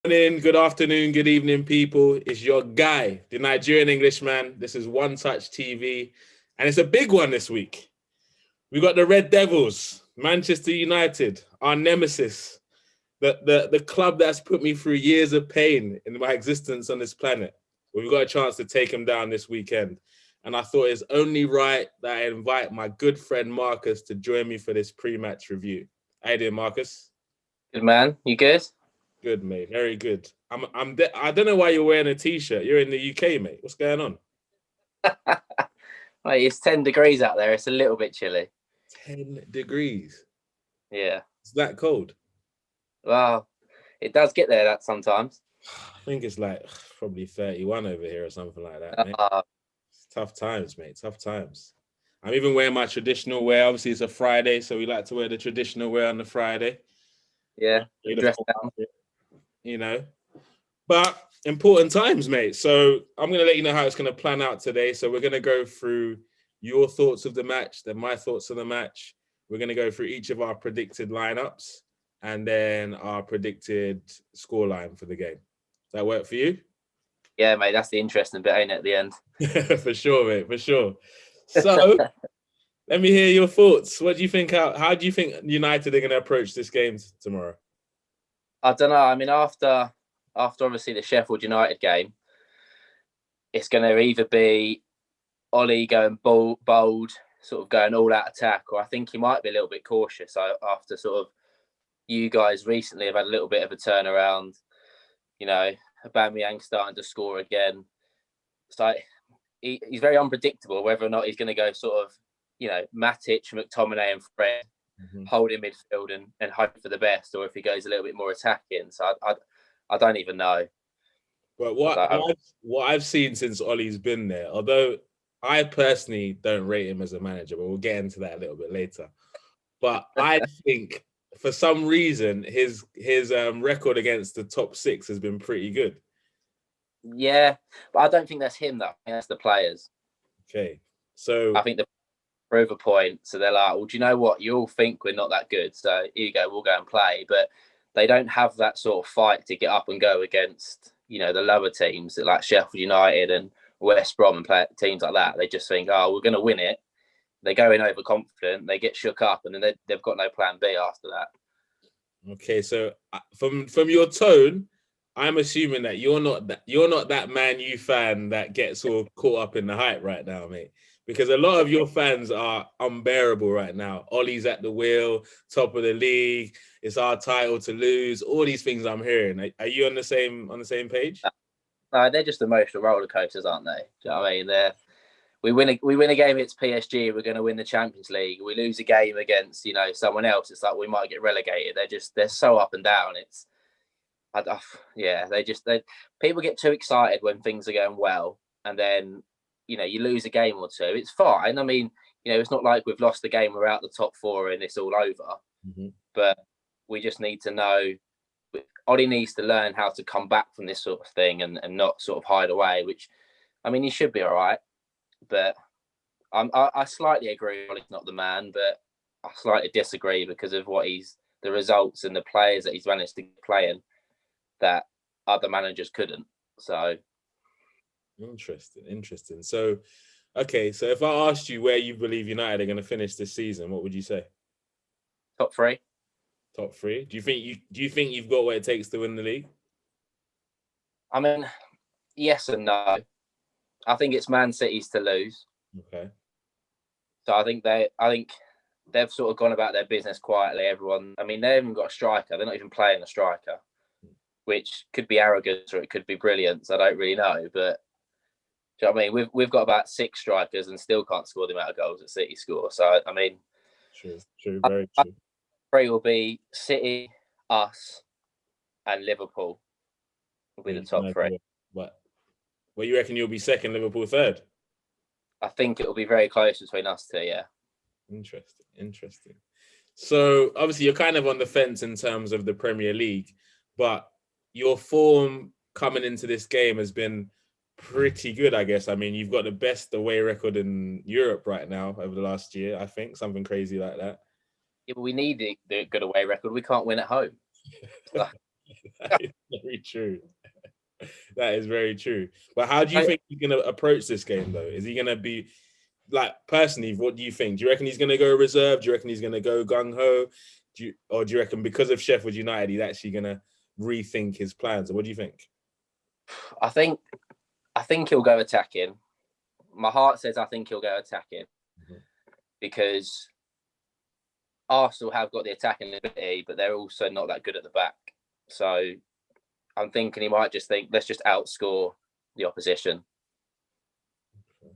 Morning, good afternoon, good evening, people. It's your guy, the Nigerian Englishman. This is One Touch TV, and it's a big one this week. We got the Red Devils, Manchester United, our nemesis, the club that's put me through years of pain in my existence on this planet. We've got a chance to take them down this weekend, and I thought it's only right that I invite my good friend Marcus to join me for this pre-match review. How you doing, Marcus? Good man. You good? Good, mate. Very good. I don't know why you're wearing a t-shirt. You're in the UK, mate. What's going on? Mate, it's 10 degrees out there. It's a little bit chilly. 10 degrees. Yeah. It's that cold. Well, it does get there that sometimes. I think it's like probably 31 over here or something like that, mate. It's tough times, mate. Tough times. I'm even wearing my traditional wear. Obviously, it's a Friday, so we like to wear the traditional wear on the Friday. Yeah. Dress down. You know. But important times, mate. So I'm going to let you know how it's going to plan out today. So we're going to go through your thoughts of the match, then my thoughts of the match. We're going to go through each of our predicted lineups and then our predicted scoreline for the game. Does that work for you? Yeah, mate, that's the interesting bit, ain't it, at the end? For sure, mate, for sure. So let me hear your thoughts. What do you think? How do you think United are going to approach this game tomorrow? I don't know. I mean, after obviously the Sheffield United game, it's going to either be Ollie going bold, sort of going all out attack, or I think he might be a little bit cautious after sort of you guys recently have had a little bit of a turnaround. You know, Aubameyang starting to score again. It's like he's very unpredictable whether or not he's going to go sort of, Matic, McTominay and Fred, hold in midfield and hope for the best, or if he goes a little bit more attacking. So I don't even know. But what I've seen since Ollie's been there, although I personally don't rate him as a manager, but we'll get into that a little bit later. But I think for some reason his record against the top six has been pretty good. Yeah, but I don't think that's him though. I think that's the players. Okay, so I think the prove a point. So they're like, well, do you know what? You all think we're not that good, so here you go, we'll go and play. But they don't have that sort of fight to get up and go against, the lower teams like Sheffield United and West Brom and teams like that. They just think, oh, we're going to win it. They go in overconfident, they get shook up, and then they've got no plan B after that. Okay, so from your tone, I'm assuming that you're not that Man U fan that gets all caught up in the hype right now, mate. Because a lot of your fans are unbearable right now. Ollie's at the wheel, top of the league. It's our title to lose. All these things I'm hearing. Are you on the same page? No, they're just emotional roller coasters, aren't they? Do you know what I mean? We win a game against PSG, we're going to win the Champions League. We lose a game against someone else, it's like we might get relegated. They're so up and down. People get too excited when things are going well, and then you lose a game or two. It's fine. I mean, it's not like we've lost the game, we're out the top four and it's all over. Mm-hmm. But we just need to know. Ollie needs to learn how to come back from this sort of thing and not sort of hide away. Which, I mean, he should be all right. But I slightly agree. Ollie's not the man, but I slightly disagree because of the results and the players that he's managed to play in that other managers couldn't. So interesting. So, okay, so if I asked you where you believe United are going to finish this season, what would you say? Top three. Top three. Do you think you've got what it takes to win the league? I mean, yes and no. I think it's Man City's to lose. Okay. So I think they've sort of gone about their business quietly. Everyone, I mean, they haven't got a striker. They're not even playing a striker, which could be arrogance or it could be brilliance. I don't really know. But do you know what I mean? We've got about 6 strikers and still can't score the amount of goals that City score. So, I mean, true, very true. Three will be City, us, and Liverpool will be the top 3. What you reckon you'll be second, Liverpool third? I think it will be very close between us two, yeah. Interesting. So, obviously, you're kind of on the fence in terms of the Premier League, but your form coming into this game has been pretty good, I guess. I mean, you've got the best away record in Europe right now over the last year, I think, something crazy like that. Yeah, but we need the good away record. We can't win at home. is very true. That is very true. But how do you think he's going to approach this game, though? Is he going to be, like, personally, what do you think? Do you reckon he's going to go reserve? Do you reckon he's going to go gung-ho? Or do you reckon because of Sheffield United, he's actually going to rethink his plans? Or what do you think? I think he'll go attacking. My heart says I think he'll go attacking because Arsenal have got the attacking ability, but they're also not that good at the back. So I'm thinking he might just think, let's just outscore the opposition.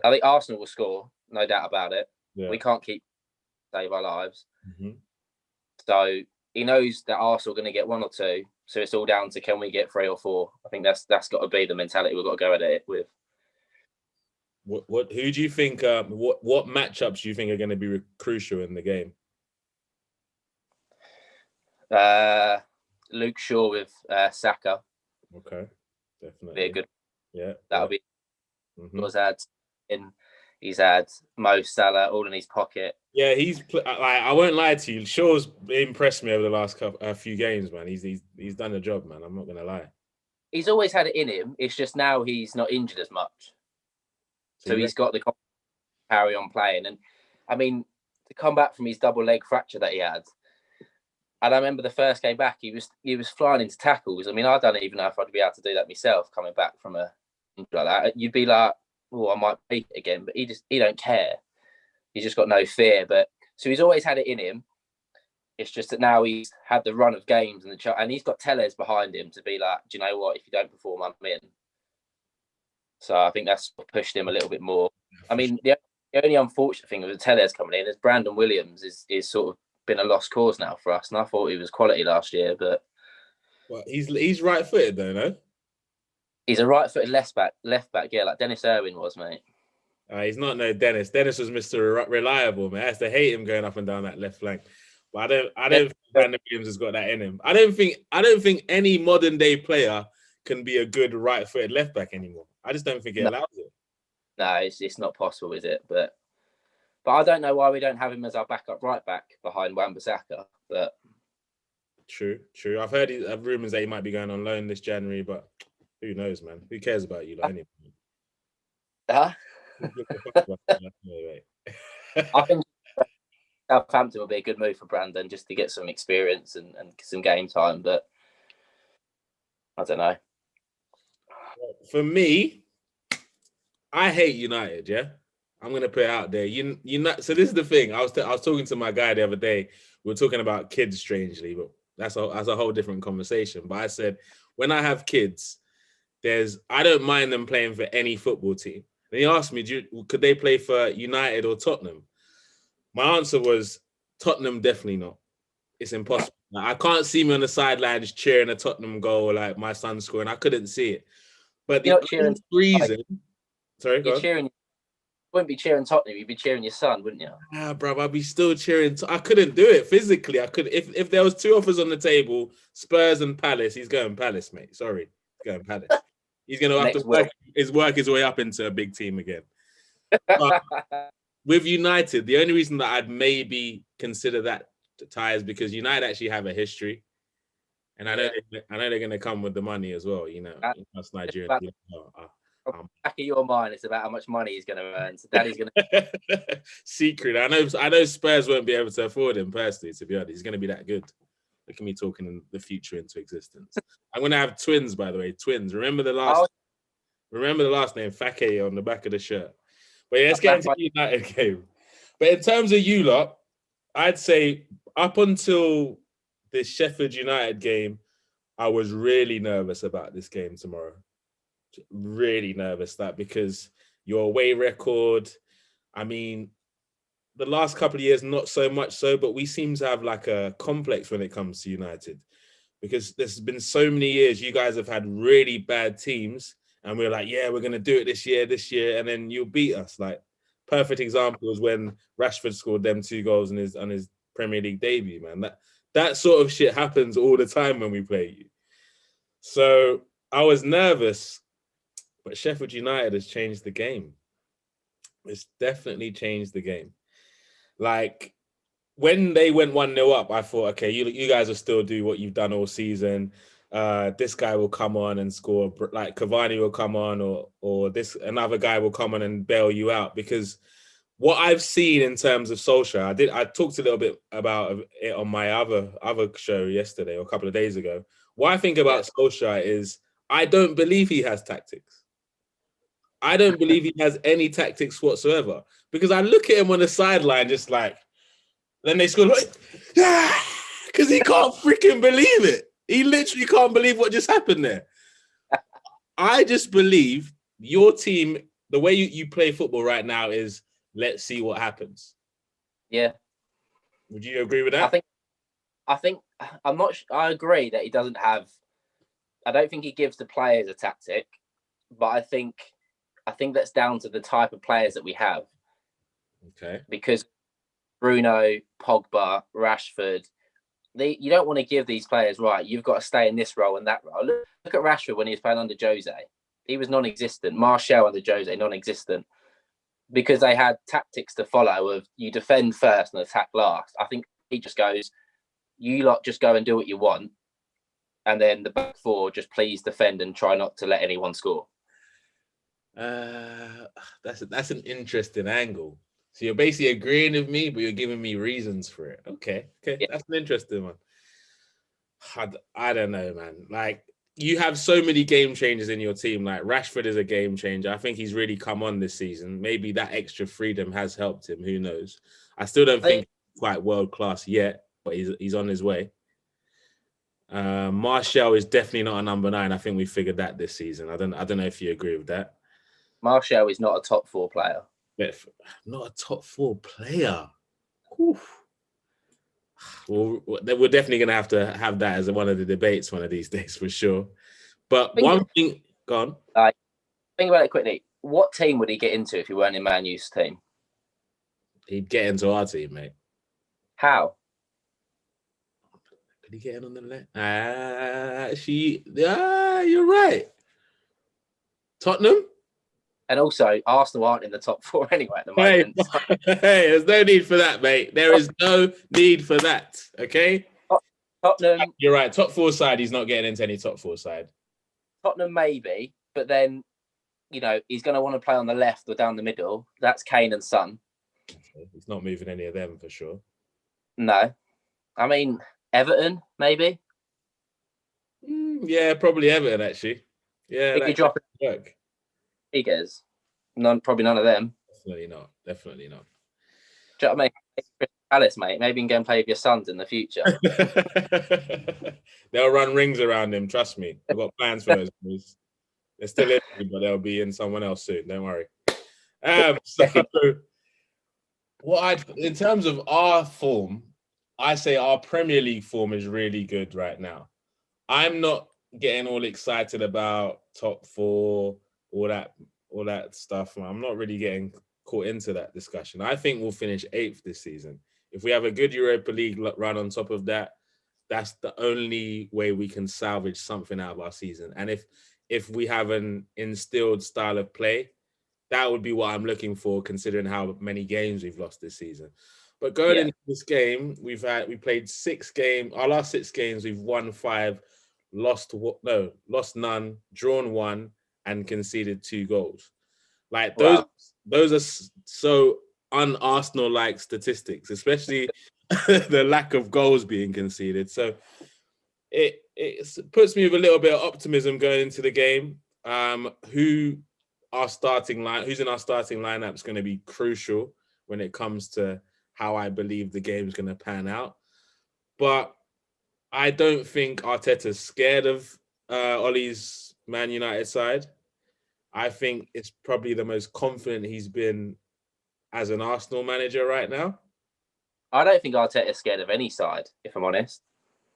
I think Arsenal will score, no doubt about it. Yeah. We can't save our lives. So he knows that Arsenal are going to get 1 or 2. So it's all down to, can we get 3 or 4? I think that's got to be the mentality we've got to go at it with. Who do you think? What matchups do you think are going to be crucial in the game? Luke Shaw with Saka. Okay, definitely. Be a good. Yeah, that'll be. He's had Mo Salah all in his pocket. Yeah, I won't lie to you. Shaw's impressed me over the last few games, man. He's done the job, man. I'm not gonna lie. He's always had it in him. It's just now he's not injured as much, so he's got the carry on playing. And I mean, to come back from his double leg fracture that he had, and I remember the first game back, he was flying into tackles. I mean, I don't even know if I'd be able to do that myself coming back from a injury like that. You'd be like, oh, I might beat it again, but he don't care. He's just got no fear. But so he's always had it in him. It's just that now he's had the run of games and he's got Tellez behind him to be like, do you know what? If you don't perform, I'm in. So I think that's pushed him a little bit more. I mean, the only unfortunate thing with Tellez coming in is Brandon Williams is sort of been a lost cause now for us. And I thought he was quality last year, but he's right-footed though, no? He's a right-footed left back, yeah, like Dennis Irwin was, mate. He's not no Dennis. Dennis was Mr. Reliable, man. I used to hate him going up and down that left flank. But I don't think Brandon Williams has got that in him. I don't think any modern day player can be a good right-footed left back anymore. I just don't think it allows it. No, it's not possible, is it? But I don't know why we don't have him as our backup right back behind Wan-Bissaka. But true. I've heard rumours that he might be going on loan this January, but who knows, man? Who cares about you, like anyway? I think Southampton will be a good move for Brandon just to get some experience and some game time, but I don't know. For me, I hate United, yeah? I'm going to put it out there. So this is the thing. I was talking to my guy the other day. We were talking about kids, strangely, but that's a whole different conversation. But I said, when I have kids, I don't mind them playing for any football team. And he asked me, could they play for United or Tottenham? My answer was Tottenham, definitely not. It's impossible. Like, I can't see me on the sidelines cheering a Tottenham goal like my son scoring. I couldn't see it. But the only reason... Sorry, go on. You wouldn't be cheering Tottenham. You'd be cheering your son, wouldn't you? Bro, I'd be still cheering. I couldn't do it physically. I could if there was 2 offers on the table, Spurs and Palace, he's going Palace, mate. Sorry, he's going Palace. He's going to have to work his way up into a big team again. But with United, the only reason that I'd maybe consider that tie is because United actually have a history. And I know they're going to come with the money as well, you know. That's Nigeria. Back of your mind, it's about how much money he's going to earn. So Daddy's going to... Secret. I know Spurs won't be able to afford him personally, to be honest. He's going to be that good. Look at me talking the future into existence. I'm going to have twins, by the way. Twins. Remember the last name, Fake, on the back of the shirt. But yeah, let's get into the United game. But in terms of you lot, I'd say up until the Sheffield United game, I was really nervous about this game tomorrow. Really nervous because your away record, I mean, the last couple of years, not so much so, but we seem to have like a complex when it comes to United because there's been so many years you guys have had really bad teams and we're like, yeah, we're going to do it this year, and then you'll beat us. Like, perfect example is when Rashford scored them 2 goals on his Premier League debut, man. That sort of shit happens all the time when we play you. So I was nervous, but Sheffield United has changed the game. It's definitely changed the game. Like, when they went 1-0 up, I thought, okay, you guys will still do what you've done all season. this guy will come on and score, like Cavani will come on, or this another guy will come on and bail you out. Because what I've seen in terms of Solskjaer, I talked a little bit about it on my other show yesterday or a couple of days ago. What I think about Solskjaer is I don't believe he has tactics. I don't believe he has any tactics whatsoever, because I look at him on the sideline just like, then they score like, because he can't freaking believe it. He literally can't believe what just happened there. I just believe your team, the way you play football right now is let's see what happens. Yeah. Would you agree with that? I think I'm not. I agree that he doesn't have. I don't think he gives the players a tactic, but I think that's down to the type of players that we have. Okay. Because Bruno, Pogba, Rashford, you don't want to give these players, right, you've got to stay in this role and that role. Look at Rashford when he was playing under Jose. He was non-existent. Martial under Jose, non-existent. Because they had tactics to follow of you defend first and attack last. I think he just goes, you lot just go and do what you want. And then the back four, just please defend and try not to let anyone score. That's an interesting angle. So you're basically agreeing with me, but you're giving me reasons for it. Okay, yeah. That's an interesting one. I don't know, man. Like, you have so many game changers in your team. Like, Rashford is a game changer. I think he's really come on this season. Maybe that extra freedom has helped him. Who knows? I still don't think he's quite world class yet, but he's on his way. Martial is definitely not a number 9. I think we figured that this season. I don't know if you agree with that. Martial is not a top 4 player. Not a top 4 player. Oof. Well, we're definitely going to have that as one of the debates one of these days for sure. But one thing, go on. Think about it quickly. What team would he get into if he weren't in Man U's team? He'd get into our team, mate. How? Could he get in on the left? You're right. Tottenham? And also, Arsenal aren't in the top 4 anyway at the moment. Hey, there's no need for that, mate. There is no need for that, okay? Tottenham. You're right. Top 4 side, he's not getting into any top 4 side. Tottenham maybe, but then, he's going to want to play on the left or down the middle. That's Kane and Son. Okay. He's not moving any of them for sure. No. I mean, Everton, maybe? Yeah, probably Everton, actually. Yeah, that could work. Figures. Probably none of them. Definitely not. Do you know what I mean? Palace, mate. Maybe you can go and play with your sons in the future. They'll run rings around him. Trust me. I've got plans for those moves. They're still in me, but they'll be in someone else soon. Don't worry. In terms of our form, I say our Premier League form is really good right now. I'm not getting all excited about top 4, all that stuff. I'm not really getting caught into that discussion. I think we'll finish 8th this season. If we have a good Europa League run on top of that, that's the only way we can salvage something out of our season. And if we have an instilled style of play, that would be what I'm looking for, considering how many games we've lost this season. But going into this game, we played 6 games. Our last 6 games, we've won 5, lost none, drawn 1, and conceded 2 goals. Like those are so un-Arsenal-like statistics, especially the lack of goals being conceded. So it puts me with a little bit of optimism going into the game. Who's in our starting lineup is going to be crucial when it comes to how I believe the game's going to pan out. But I don't think Arteta's scared of Ollie's Man United side. I think it's probably the most confident he's been as an Arsenal manager right now. I don't think Arteta's scared of any side, if I'm honest.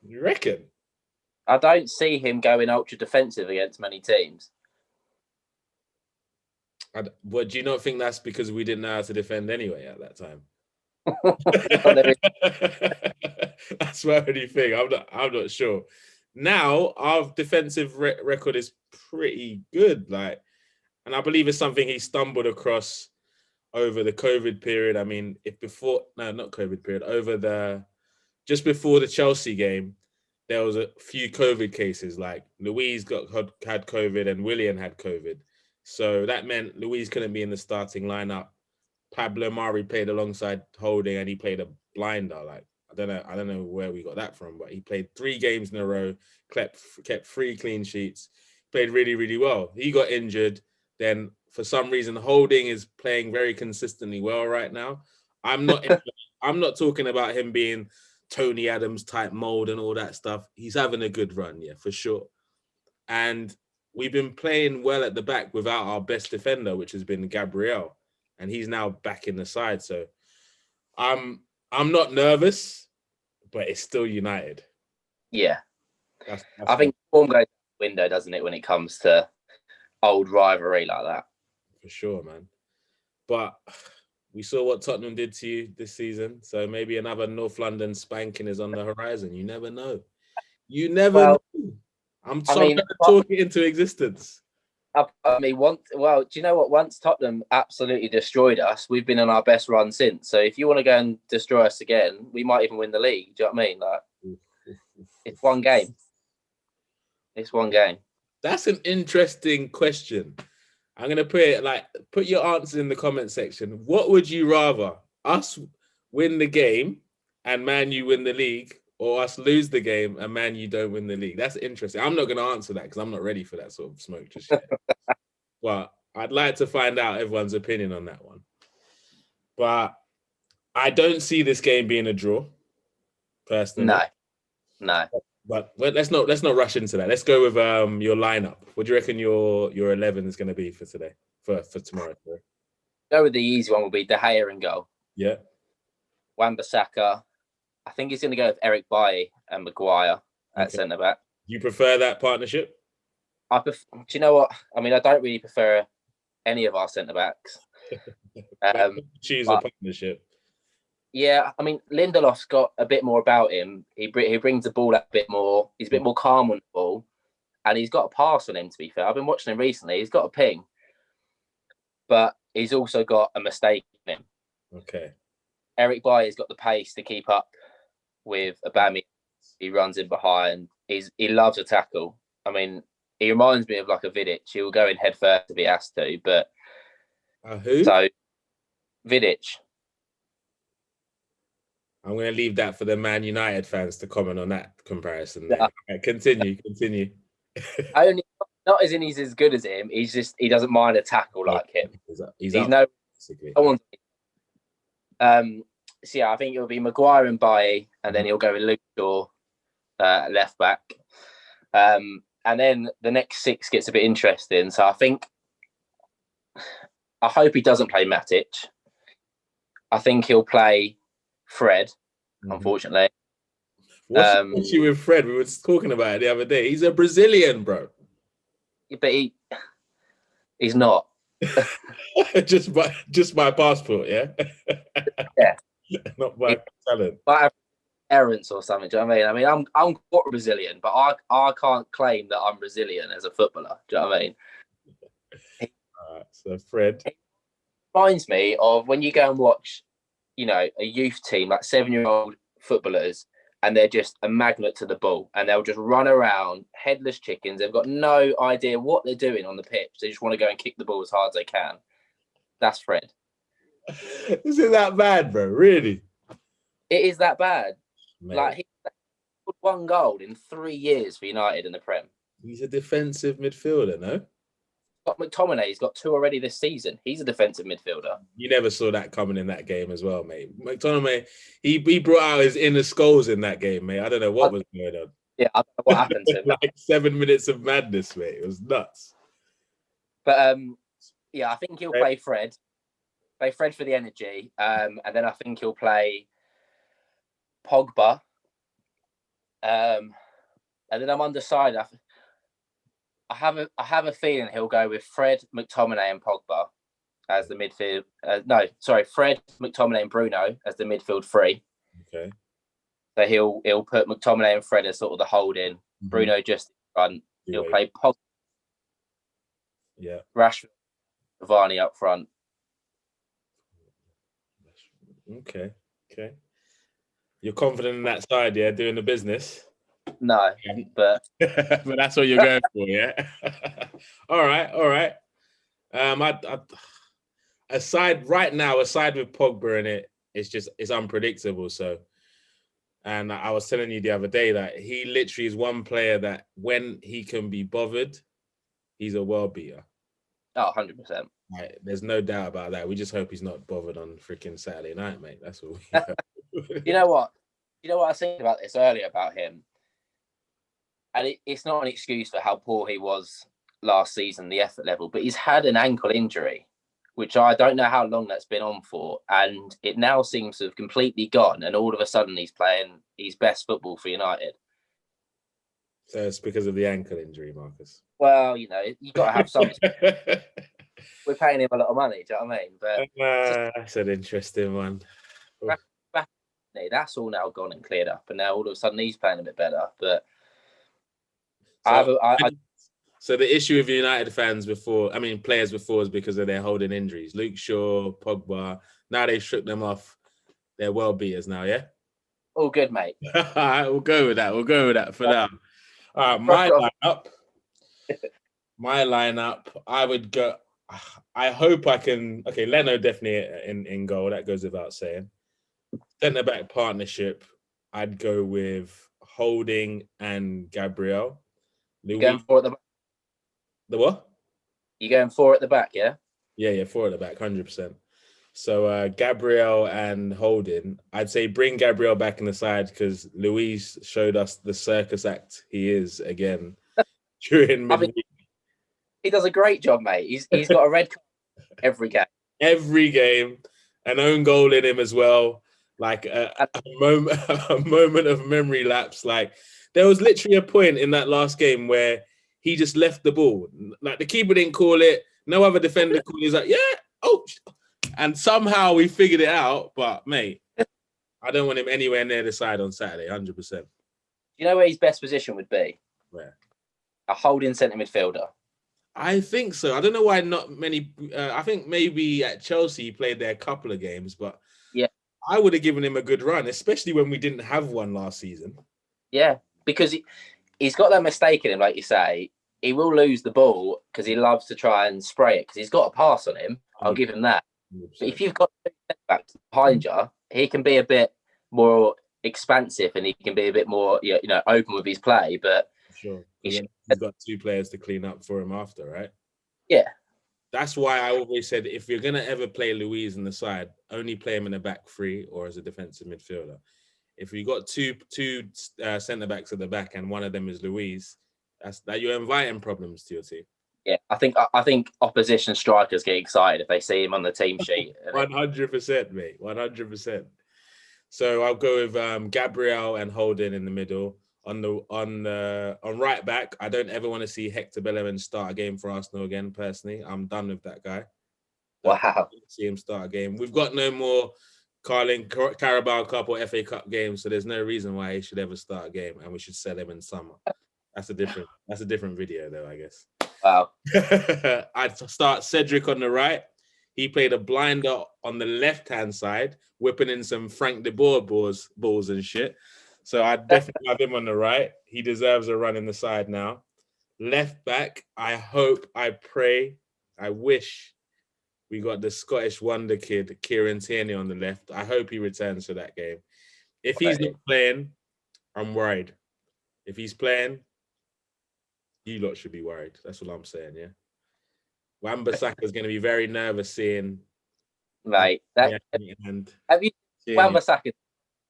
You reckon? I don't see him going ultra defensive against many teams. But do you not think that's because we didn't know how to defend anyway at that time? That's my only thing. I'm not sure. Now our defensive record is pretty good, and I believe it's something he stumbled across over the COVID period. I mean, just before the Chelsea game, there was a few COVID cases. Like Louise had COVID and Willian had COVID, so that meant Louise couldn't be in the starting lineup. Pablo Mari played alongside Holding, and he played a blinder. Like I don't know where we got that from, but he played 3 games in a row, kept 3 clean sheets, played really, really well. He got injured. Then for some reason, Holding is playing very consistently well right now. I'm not talking about him being Tony Adams type mold and all that stuff. He's having a good run, yeah, for sure. And we've been playing well at the back without our best defender, which has been Gabriel, and he's now back in the side. So I'm not nervous, but it's still United. Yeah. That's I think form goes out the window, doesn't it, when it comes to old rivalry like that? For sure, man. But we saw what Tottenham did to you this season. So maybe another North London spanking is on the horizon. You never know. You never know. I'm trying to talk it into existence. Do you know what? Once Tottenham absolutely destroyed us, we've been on our best run since. So if you want to go and destroy us again, we might even win the league. Do you know what I mean? Like, it's one game. It's one game. That's an interesting question. I'm going to put your answer in the comment section. What would you rather? Us win the game and Man U win the league, or us lose the game and Man U don't win the league? That's interesting. I'm not going to answer that because I'm not ready for that sort of smoke just yet. But I'd like to find out everyone's opinion on that one. But I don't see this game being a draw, personally. No. But let's not rush into that. Let's go with your lineup. What do you reckon your 11 is going to be for today, for tomorrow? Sorry. Go with the easy one. Will be De Gea in goal. Yeah. Wan-Bissaka. I think he's going to go with Eric Bailly and Maguire at centre back. You prefer that partnership? Do you know what? I mean, I don't really prefer any of our centre backs. Choose a partnership. Yeah, I mean, Lindelof's got a bit more about him. He brings the ball up a bit more. He's a bit more calm on the ball. And he's got a pass on him, to be fair. I've been watching him recently. He's got a ping. But he's also got a mistake in him. Okay. Eric Bailly's got the pace to keep up with Aubameyang. He runs in behind. He loves a tackle. I mean, he reminds me of like a Vidic. He'll go in head first if he has to. But who? So, Vidic. I'm going to leave that for the Man United fans to comment on that comparison. Yeah. Right, continue. Not as in he's as good as him. He doesn't mind a tackle like him. He's no one. So yeah, I think it'll be Maguire and Bailly, and then he'll go with Luke Shaw, left back. And then the next 6 gets a bit interesting. So I hope he doesn't play Matic. I think he'll play Fred, unfortunately. What's the issue with Fred? We were talking about it the other day. He's a Brazilian, bro. But he's not. just by passport, yeah? Yeah. Not by talent. By errands or something, do you know what I mean? I mean, I'm quarter Brazilian, but I can't claim that I'm Brazilian as a footballer. Do you know what I mean? So Fred. It reminds me of when you go and watch, a youth team, like 7-year-old footballers, and they're just a magnet to the ball, and they'll just run around headless chickens. They've got no idea what they're doing on the pitch. They just want to go and kick the ball as hard as they can. That's Fred. Is it that bad, bro? Really? It is that bad. Man. Like, he scored 1 goal in 3 years for United in the Prem. He's a defensive midfielder, no? McTominay's got 2 already this season. He's a defensive midfielder. You never saw that coming in that game as well, mate. McTominay, he brought out his inner skulls in that game, mate. I don't know what was going on. Yeah, I don't know what happened to him. Like 7 minutes of madness, mate. It was nuts. But yeah, I think he'll play Fred. Play Fred for the energy. And then I think he'll play Pogba. And then I'm undecided. I have a feeling he'll go with Fred, McTominay, and Pogba as the midfield. Fred, McTominay, and Bruno as the midfield 3. Okay. So he'll put McTominay and Fred as sort of the holding. Mm-hmm. Bruno just in front. He'll play Pogba. Yeah. Rashford, Varney up front. Okay. You're confident in that side, yeah, doing the business. No, but but that's what you're going for, yeah. All right. Aside with Pogba in it, it's unpredictable. So, and I was telling you the other day that he literally is one player that when he can be bothered, he's a world beater. 100%. Right, there's no doubt about that. We just hope he's not bothered on freaking Saturday night, mate. That's all. You know what? I was thinking about this earlier about him, and it's not an excuse for how poor he was last season, the effort level, but he's had an ankle injury, which I don't know how long that's been on for, and it now seems to have completely gone, and all of a sudden he's playing his best football for United. So it's because of the ankle injury, Marcus. Well, you got to have some. We're paying him a lot of money, do you know what I mean? But that's an interesting one. That's all now gone and cleared up, and now all of a sudden he's playing a bit better. But so the issue with United players before is because of their holding injuries. Luke Shaw, Pogba. Now they've shook them off. They're world beaters now, yeah. All good, mate. All right, we'll go with that for now. All right, my lineup. I would go. I hope I can. Okay, Leno definitely in goal. That goes without saying. Centre back partnership. I'd go with Holding and Gabriel. You going for at the back? The what? You going for at the back? Yeah. Yeah, 4 at the back, 100%. So Gabriel and Holding. I'd say bring Gabriel back in the side because Luis showed us the circus act he is again during midweek. He does a great job, mate. He's got a red card every game. Every game, an own goal in him as well. Like a moment of memory lapse. Like there was literally a point in that last game where he just left the ball. Like the keeper didn't call it. No other defender called it. He's like, yeah, oh. And somehow we figured it out. But, mate, I don't want him anywhere near the side on Saturday, 100%. You know where his best position would be? Where? A holding centre midfielder. I think so. I don't know why not many. I think maybe at Chelsea he played there a couple of games, but yeah, I would have given him a good run, especially when we didn't have one last season. Yeah, because he's got that mistake in him, like you say. He will lose the ball because he loves to try and spray it because he's got a pass on him. I'll give him that. 100%. But if you've got backs behind you, he can be a bit more expansive and he can be a bit more, open with his play. But sure, he's got 2 players to clean up for him after, right? Yeah, that's why I always said if you're gonna ever play Luis in the side, only play him in the back 3 or as a defensive midfielder. If you got two centre backs at the back and one of them is Luis, that you're inviting problems to your team. Yeah, I think opposition strikers get excited if they see him on the team sheet. 100%, mate. 100%. So I'll go with Gabriel and Holding in the middle. On right back, I don't ever want to see Hector Bellerin start a game for Arsenal again. Personally, I'm done with that guy. Wow. See him start a game. We've got no more Carabao Cup or FA Cup games, so there's no reason why he should ever start a game, and we should sell him in summer. That's a different video, though, I guess. Wow. I'd start Cedric on the right. He played a blinder on the left-hand side, whipping in some Frank de Boer balls and shit. So I'd definitely have him on the right. He deserves a run in the side now. Left back, I hope, I pray, I wish we got the Scottish wonder kid, Kieran Tierney, on the left. I hope he returns for that game. If he's not playing, I'm worried. If he's playing, you lot should be worried. That's what I'm saying, yeah? Wan-Bissaka is going to be very nervous seeing... Mate, have you... Wan-Bissaka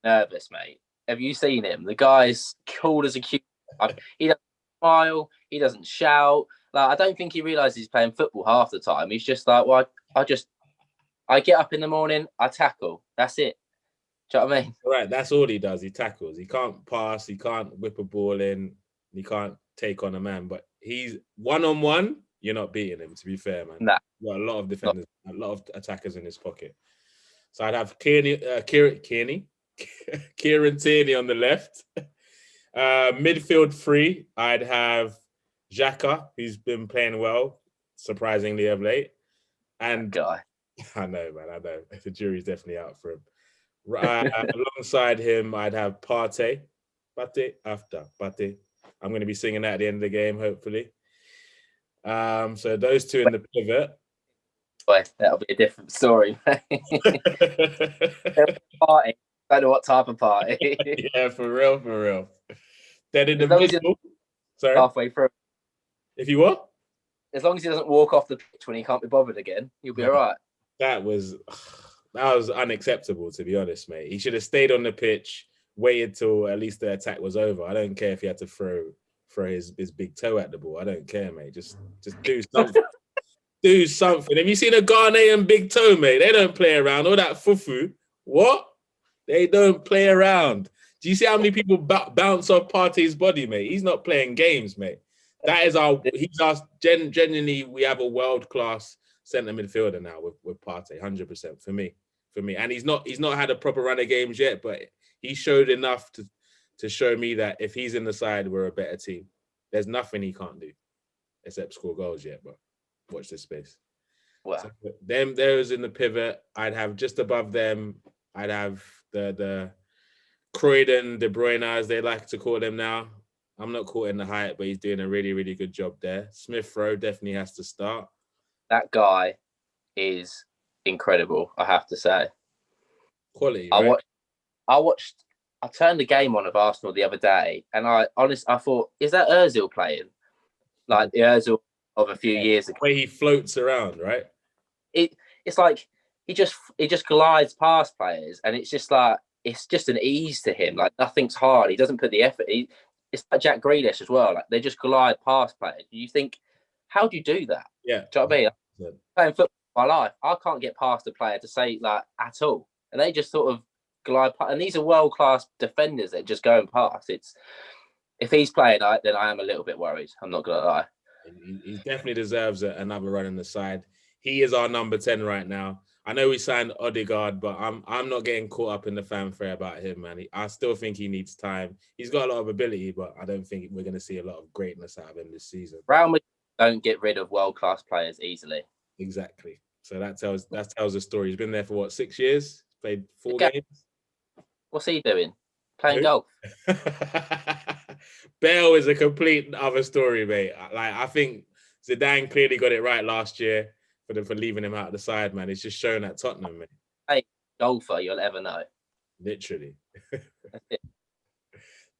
nervous, mate. Have you seen him? The guy's cool as a cucumber. He doesn't smile. He doesn't shout. Like, I don't think he realises he's playing football half the time. He's just like, well, I get up in the morning, I tackle. That's it. Do you know what I mean? Right, that's all he does. He tackles. He can't pass. He can't whip a ball in. He can't take on a man. But he's one-on-one. You're not beating him, to be fair, man. Nah. He's got a lot of defenders, a lot of attackers in his pocket. So I'd have Kieran Tierney on the left. Midfield 3, I'd have Xhaka, who's been playing well, surprisingly of late. And guy. I know, man, I know. The jury's definitely out for him. Alongside him, I'd have Partey. Pate after pate. I'm going to be singing that at the end of the game, hopefully. So those two in the pivot. Boy, that'll be a different story. Party. Don't know what type of party. Yeah, for real. Then in the As long as middle, sorry, halfway through. if you what? As long as he doesn't walk off the pitch when he can't be bothered again, you'll be all right. That was unacceptable, to be honest, mate. He should have stayed on the pitch, waited till at least the attack was over. I don't care if he had to throw his big toe at the ball. I don't care, mate. Just do something. Do something. Have you seen a Ghanaian big toe, mate? They don't play around. All that fufu. What? They don't play around. Do you see how many people bounce off Partey's body, mate? He's not playing games, mate. Genuinely, we have a world-class centre midfielder now with Partey, 100% for me. And he's not had a proper run of games yet, but he showed enough to show me that if he's in the side, we're a better team. There's nothing he can't do except score goals yet, but watch this space. Wow. So those in the pivot, I'd have just above them, I'd have the Croydon De Bruyne, as they like to call them now. I'm not caught in the hype, but he's doing a really, really good job there. Smith Rowe definitely has to start. That guy is incredible, I have to say. Quality, right? I turned the game on of Arsenal the other day, and I thought, is that Ozil playing? Like the Ozil of a few years ago. The way he floats around, right? It's like he just glides past players, and it's just like it's just an ease to him. Like nothing's hard. He doesn't put the effort. It's like Jack Grealish as well. Like they just glide past players. You think, how do you do that? Yeah. Do you know what I mean? Like, playing football my life, I can't get past a player to say like at all, and they just sort of glide past. And these are world class defenders that just going past. If he's playing, then I am a little bit worried. I'm not gonna lie. He definitely deserves another run in the side. He is our number 10 right now. I know we signed Odegaard, but I'm not getting caught up in the fanfare about him, man. I still think he needs time. He's got a lot of ability, but I don't think we're going to see a lot of greatness out of him this season. Real Madrid don't get rid of world-class players easily. Exactly. So that tells the story. He's been there for what, 6 years? Played 4 games? What's he doing? Playing golf. Bale is a complete other story, mate. Like I think Zidane clearly got it right last year for leaving him out of the side, man. It's just shown at Tottenham, mate. Hey, golfer, you'll ever know. Literally.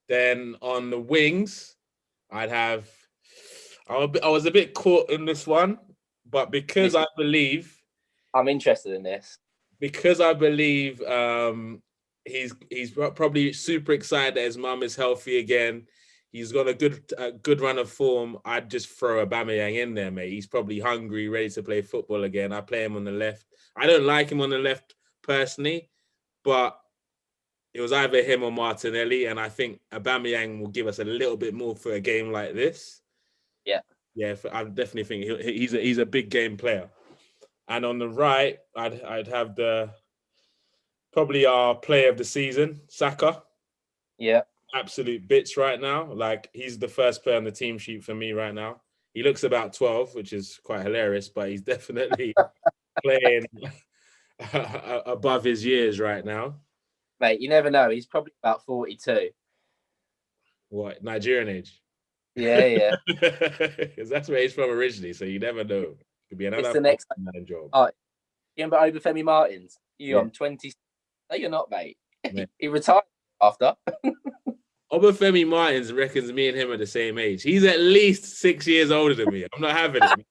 Then on the wings, I was a bit caught in this one, but because I believe I'm interested in this. Because I believe he's probably super excited that his mum is healthy again. He's got a good run of form. I'd just throw Aubameyang in there, mate. He's probably hungry, ready to play football again. I play him on the left. I don't like him on the left personally, but it was either him or Martinelli, and I think Aubameyang will give us a little bit more for a game like this. Yeah. Yeah, I definitely think he's a big game player. And on the right, I'd have probably our player of the season, Saka. Yeah. Absolute bits right now. Like he's the first player on the team sheet for me right now. He looks about 12, which is quite hilarious, but he's definitely playing above his years right now. Mate, you never know. He's probably about 42. What, Nigerian age? Yeah. Because that's where he's from originally, so you never know. Could be another. It's the next job. Oh, you remember Obafemi Martins? I'm 20. No, you're not, mate. He retired after. Obafemi Martins reckons me and him are the same age. He's at least 6 years older than me. I'm not having it.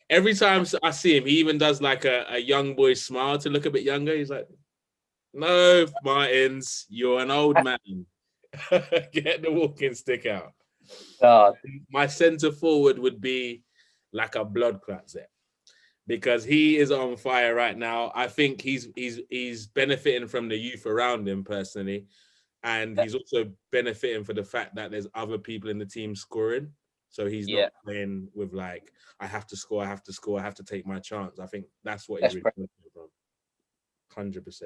Every time I see him, he even does like a young boy smile to look a bit younger. He's like, no, Martins, you're an old man. Get the walking stick out. God. My centre forward would be like a blood clot there, because he is on fire right now. I think he's benefiting from the youth around him personally. And he's also benefiting for the fact that there's other people in the team scoring. So he's not playing with like, I have to score, I have to take my chance. I think that's what he's really benefiting from. 100%.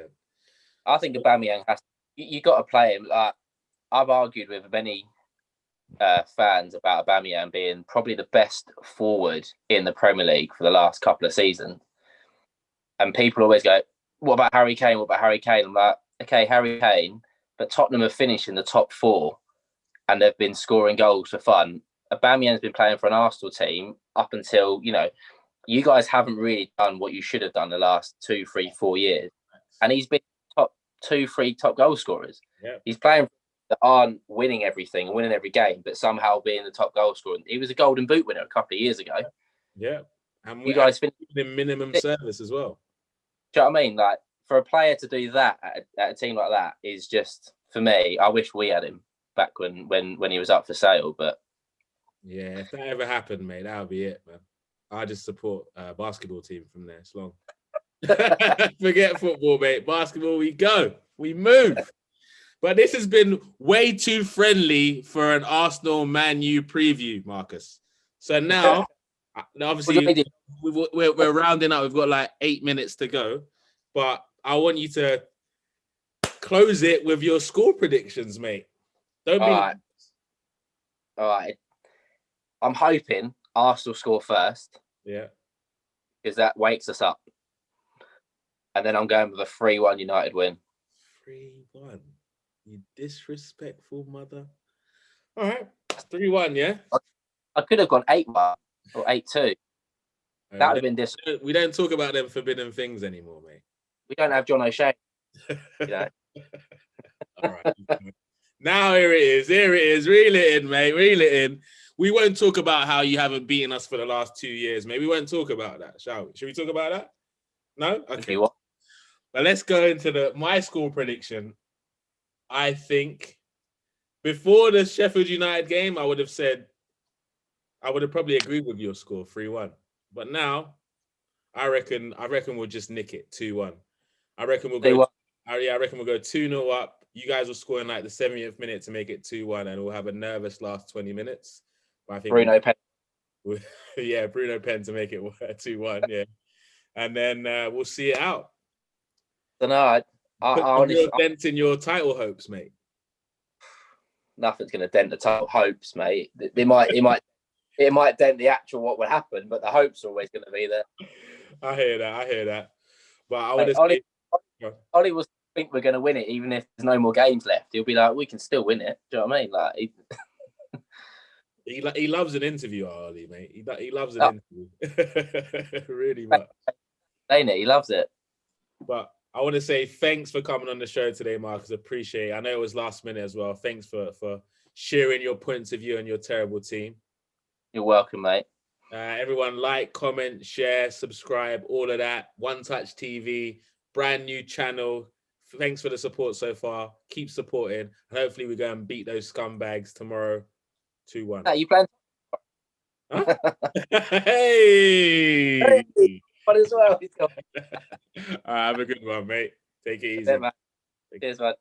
I think Aubameyang has. You got to play him. Like I've argued with many fans about Aubameyang being probably the best forward in the Premier League for the last couple of seasons. And people always go, "What about Harry Kane? What about Harry Kane?" I'm like, okay, Harry Kane. But Tottenham have finished in the top 4 and they've been scoring goals for fun. Aubameyang's been playing for an Arsenal team up until, you guys haven't really done what you should have done the last 2, 3, 4 years. And he's been top 2, 3 top goal scorers. Yeah. He's playing that aren't winning everything, winning every game, but somehow being the top goal scorer. He was a Golden Boot winner a couple of years ago. Yeah. And you guys finished in minimum service as well. Do you know what I mean? Like, for a player to do that at a team like that is just, for me, I wish we had him back when he was up for sale. But yeah, if that ever happened, mate, that would be it, man. I just support basketball team from there. It's long. Forget football, mate. Basketball, we go. We move. But this has been way too friendly for an Arsenal Man U preview, Marcus. So now, obviously, we're rounding up. We've got like 8 minutes to go. But I want you to close it with your score predictions, mate. Don't be... All right. I'm hoping Arsenal score first. Yeah. Because that wakes us up. And then I'm going with a 3-1 United win. 3-1. You disrespectful mother. All right. 3-1, yeah? I could have gone 8-1 or 8-2. That would have been disrespectful. We don't talk about them forbidden things anymore, mate. We don't have John O'Shea. All right. Now here it is. Reel it in, mate. Reel it in. We won't talk about how you haven't beaten us for the last 2 years, mate. We won't talk about that, shall we? Should we talk about that? No? Okay. But let's go into my score prediction. I think before the Sheffield United game, I would have probably agreed with your score, 3-1. But now, I reckon we'll just nick it, 2-1. I reckon we'll go 2-0 up. You guys will score in like the 70th minute to make it 2-1, and we'll have a nervous last 20 minutes. But I think Bruno Pen. Yeah, Bruno Pen to make it 2-1, yeah. And then we'll see it out. I don't know. I honestly dent in your title hopes, mate. Nothing's going to dent the title hopes, mate. It might dent the actual what would happen, but the hopes are always going to be there. I hear that. But I want to say, Ollie will think we're going to win it, even if there's no more games left. He'll be like, we can still win it. Do you know what I mean? Like, he loves an interview, Ollie, mate. He loves an interview, really much. Ain't it? He loves it. But I want to say thanks for coming on the show today, Marcus. Appreciate it. I know it was last minute as well. Thanks for sharing your points of view on your terrible team. You're welcome, mate. Everyone, like, comment, share, subscribe, all of that. One Touch TV, brand new channel. Thanks for the support so far. Keep supporting. And hopefully we go and beat those scumbags tomorrow 2-1. No, you plan? Huh? Hey! But as well. All right, have a good one, mate. Take it easy. Yeah, man. Cheers, man.